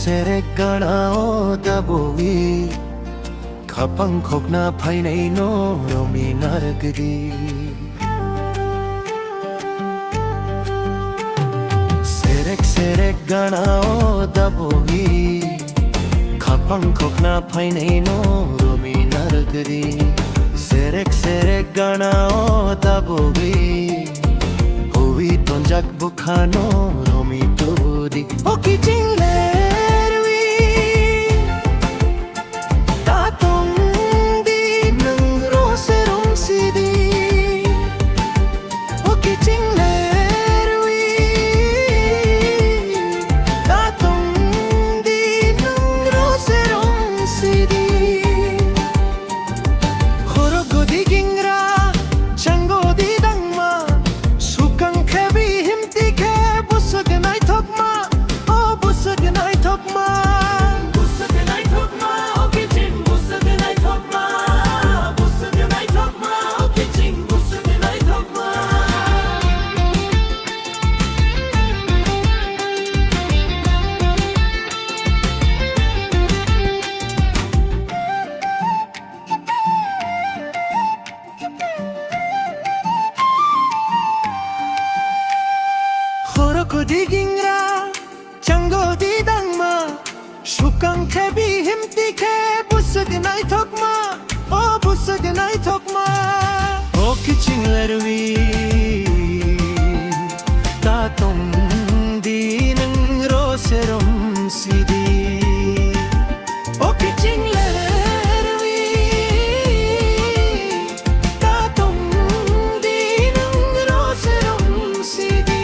serek ganao dabogi kapang kokna painay no romi naragdi serek ganao dabogi kapang kokna painay no romi naragdi serek ganao dabogi hovi tonjak bukhano romi todi oki jinglerwi tatong di nang roserong sidi oki jinglerwi tatong di nang roserong sidi horogo di gingra chango di dangma sukang kebi himti ke busaganay thokma oh busaganay thokma busaganay thokma okay jing busaganay thokma busaganay thokma okay jing busaganay thokma Horoko di gingra chango di dangma shukang kebi himti ke busaganay thokma oh busaganay thokma oh kiching lerwi tatong di nang roserom sidi oh kiching lerwi tatong di nang roserom sidi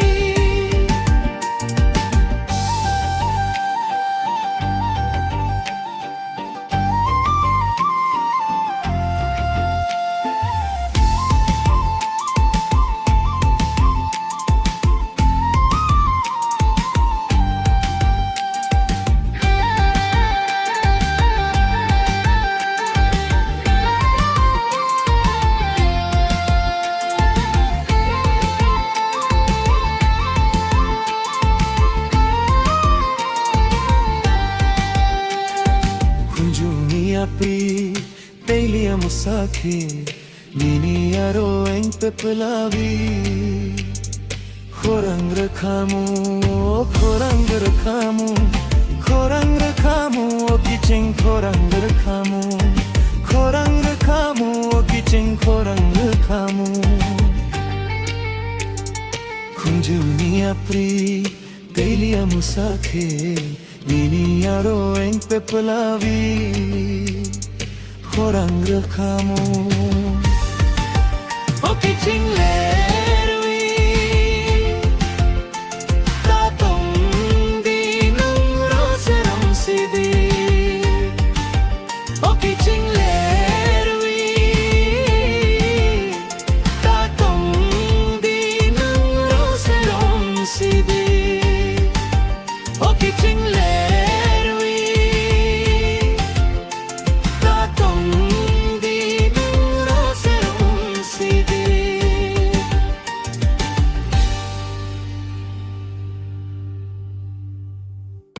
Pri Pelia musake Nini aro eng pepelavi Khorang rakhamu Khorang rakhamu Khorang rakhamu Kiching khorang rakhamu Khorang rakhamu Kiching khorang rakhamu Kunjunia pri Pelia musake Nini aro eng pepelavi Khorang rakhamu Okay jingle